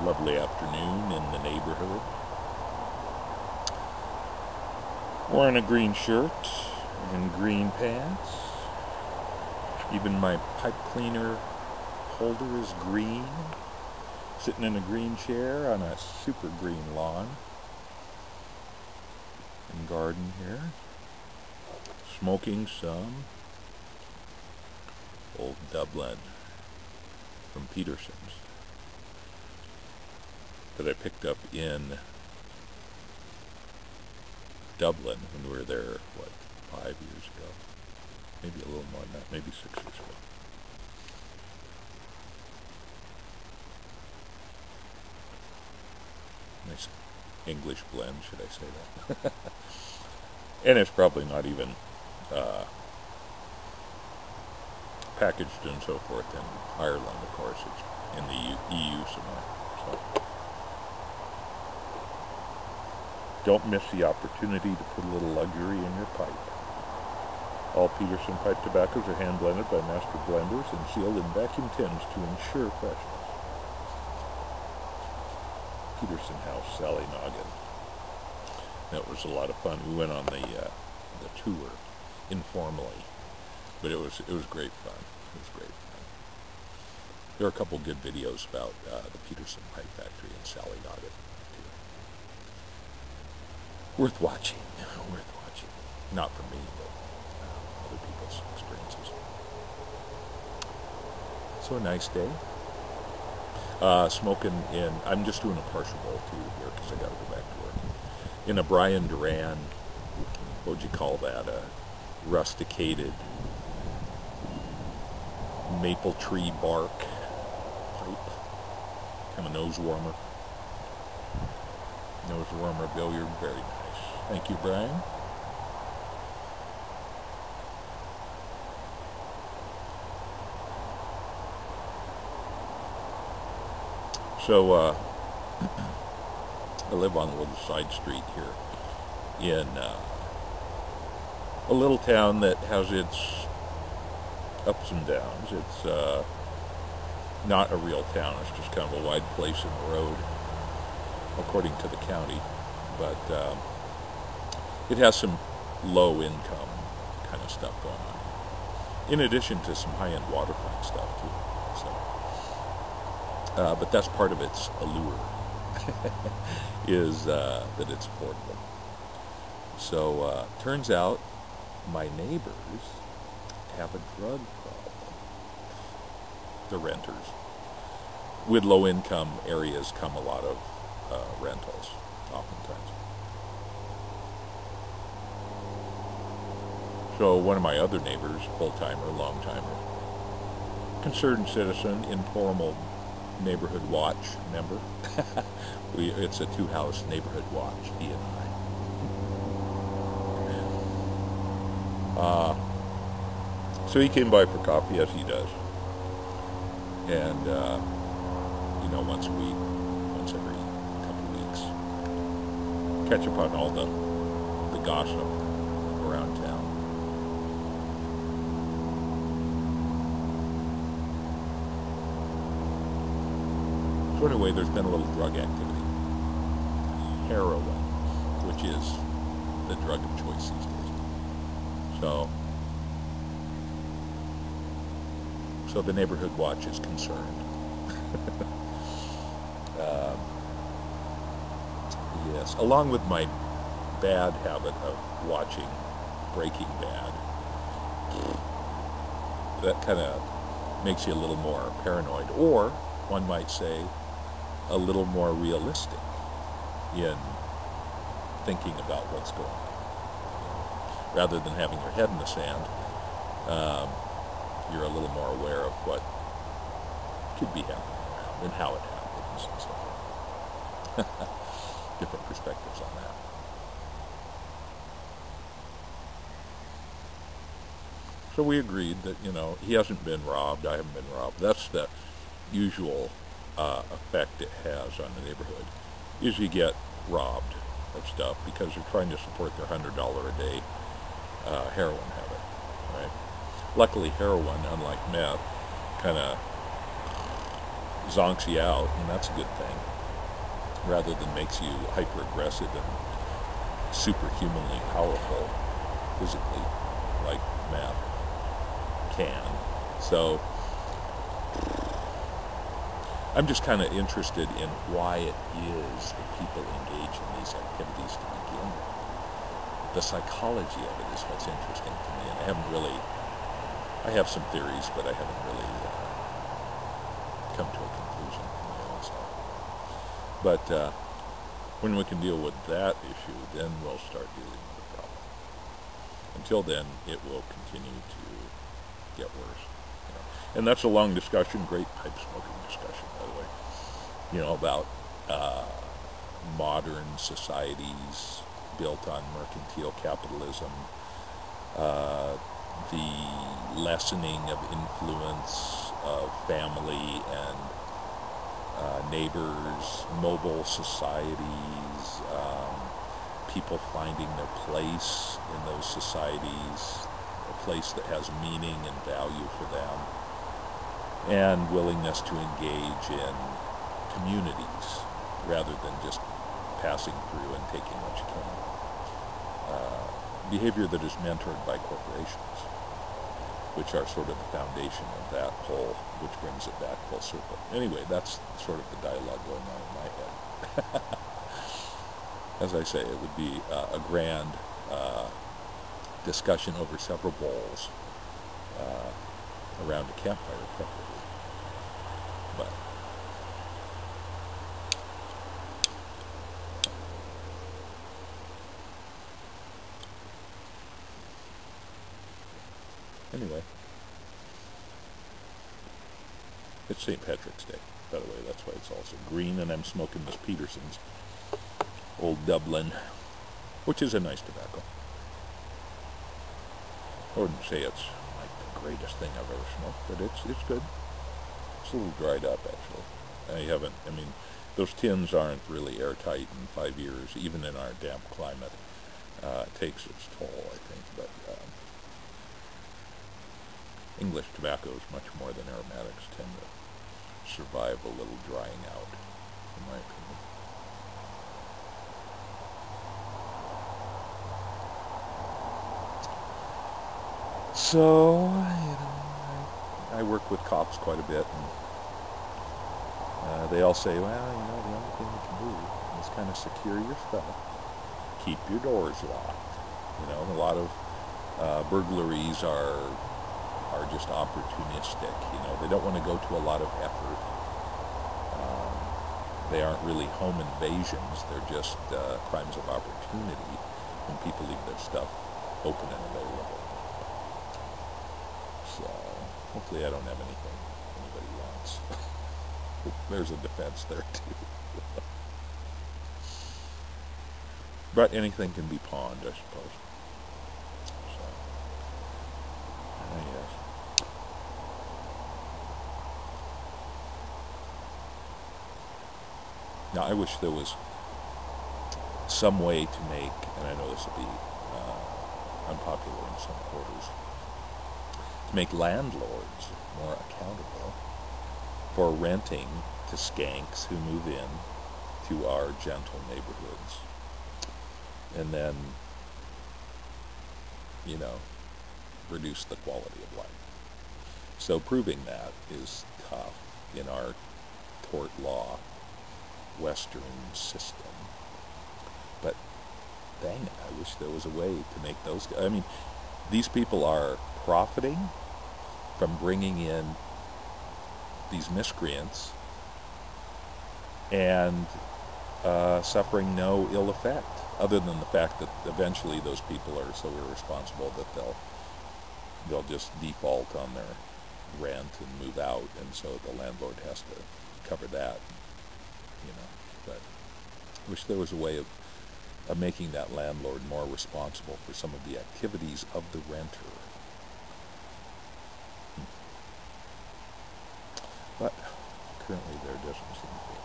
Lovely afternoon in the neighborhood. Wearing a green shirt and green pants. Even my pipe cleaner holder is green. Sitting in a green chair on a super green lawn and garden here. Smoking some old Dublin from Peterson's that I picked up in Dublin when we were there, 5 years ago? Maybe a little more than that, maybe 6 years ago. Nice English blend, should I say that? And it's probably not even packaged and so forth in Ireland, of course. It's in the EU somewhere. So don't miss the opportunity to put a little luxury in your pipe. All Peterson pipe tobaccos are hand-blended by master blenders and sealed in vacuum tins to ensure freshness. Peterson House, Sally Noggin. That was a lot of fun. We went on the tour informally, but it was great fun. It was great fun. There are a couple good videos about the Peterson Pipe Factory and Sally Noggin. Worth watching. Worth watching. Not for me, but other people's experiences. So a nice day. Smoking in, I'm just doing a partial bowl too here because I got to go back to work. In a Doran, what would you call that? A rusticated maple tree bark pipe. Kind of nose warmer. Nose warmer billiard, very nice. Thank you, Brian. So, I live on a little side street here in a little town that has its ups and downs. It's not a real town. It's just kind of a wide place in the road, according to the county. But it has some low-income kind of stuff going on, in addition to some high-end waterfront stuff too. So, but that's part of its allure, is that it's affordable. So turns out my neighbors have a drug problem. The renters. With low-income areas come a lot of rentals, oftentimes. So one of my other neighbors, full-timer, long-timer, concerned citizen, informal neighborhood watch member. It's a two-house neighborhood watch, he and I. So he came by for coffee, as he does. And, once a week, once every couple of weeks, catch up on all the gossip around town. So anyway, there's been a little drug activity. Heroin, which is the drug of choice these days. So the neighborhood watch is concerned. Yes, along with my bad habit of watching Breaking Bad, that kind of makes you a little more paranoid, or one might say a little more realistic in thinking about what's going on. Rather than having your head in the sand, you're a little more aware of what could be happening around and how it happens and so forth. Different perspectives on that. So we agreed that, he hasn't been robbed, I haven't been robbed. That's the usual effect it has on the neighborhood, is you get robbed of stuff because they're trying to support their $100 a day heroin habit, right? Luckily, heroin, unlike meth, kind of zonks you out, and that's a good thing, rather than makes you hyper-aggressive and superhumanly powerful physically, like meth can. So I'm just kind of interested in why it is that people engage in these activities to begin with. The psychology of it is what's interesting to me, and I have some theories, but I haven't really come to a conclusion for my own self. But when we can deal with that issue, then we'll start dealing with the problem. Until then, it will continue to get worse. And that's a long discussion, great pipe smoking discussion, by the way, about modern societies built on mercantile capitalism, the lessening of influence of family and neighbors, mobile societies, people finding their place in those societies, a place that has meaning and value for them, and willingness to engage in communities rather than just passing through and taking what you can. Behavior that is mentored by corporations, which are sort of the foundation of that whole, which brings it back full circle. Anyway, that's sort of the dialogue going on in my head. As I say, it would be a grand discussion over several bowls around a campfire, preferably. But anyway, it's St. Patrick's Day, by the way. That's why it's also green, and I'm smoking Miss Peterson's Old Dublin, which is a nice tobacco. I wouldn't say it's like the greatest thing I've ever smoked, but it's good. It's a little dried up, actually. Those tins aren't really airtight in 5 years, even in our damp climate. It takes its toll, I think, but English tobaccos, much more than aromatics, tend to survive a little drying out, in my opinion. So, I work with cops quite a bit, and they all say, well, the only thing you can do is kind of secure your stuff, keep your doors locked. A lot of burglaries are just opportunistic. They don't want to go to a lot of effort. They aren't really home invasions. They're just crimes of opportunity when people leave their stuff open and available. So hopefully I don't have anything anybody wants. There's a defense there too. But anything can be pawned, I suppose. So, yes. Now, I wish there was some way to make, and I know this will be unpopular in some quarters, to make landlords more accountable for renting to skanks who move in to our gentle neighborhoods. And then, reduce the quality of life. So proving that is tough in our tort law Western system. But dang it, I wish there was a way to make those... these people are profiting from bringing in these miscreants and suffering no ill effect, other than the fact that eventually those people are so irresponsible that they'll just default on their rent and move out, and so the landlord has to cover that, But I wish there was a way of making that landlord more responsible for some of the activities of the renter. But currently there doesn't seem to be.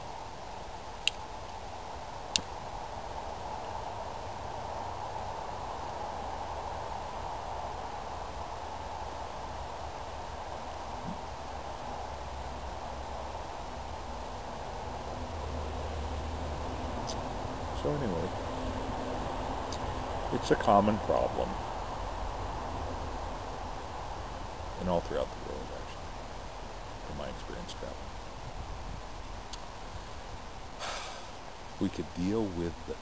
So anyway, it's a common problem. And all throughout the world, actually, from my experience traveling. We could deal with the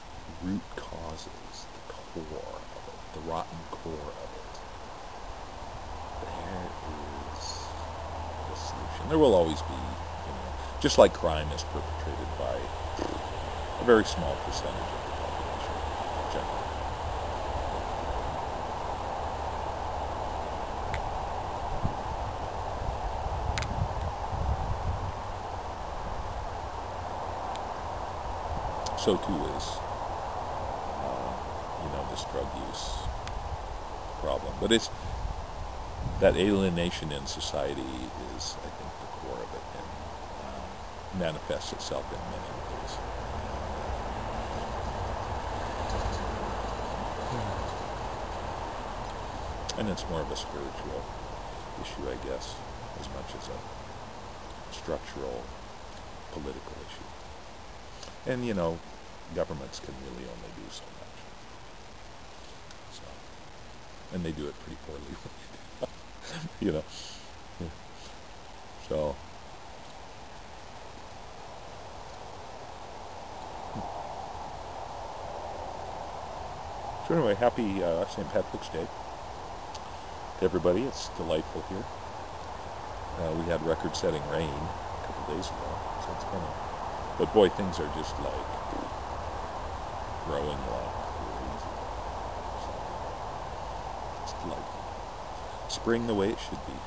root causes, the core of it, the rotten core of it. There is the solution. There will always be, just like crime is perpetrated by a very small percentage of the population, generally. So too is, this drug use problem. But it's that alienation in society is, I think, the core of it, and manifests itself in many ways. And it's more of a spiritual issue, I guess, as much as a structural, political issue. And, governments can really only do so much. So, and they do it pretty poorly. So, anyway, happy St. Patrick's Day to everybody. It's delightful here. We had record-setting rain a couple days ago, so it's kind of... But boy, things are just like growing like crazy. So, it's delightful. Spring the way it should be.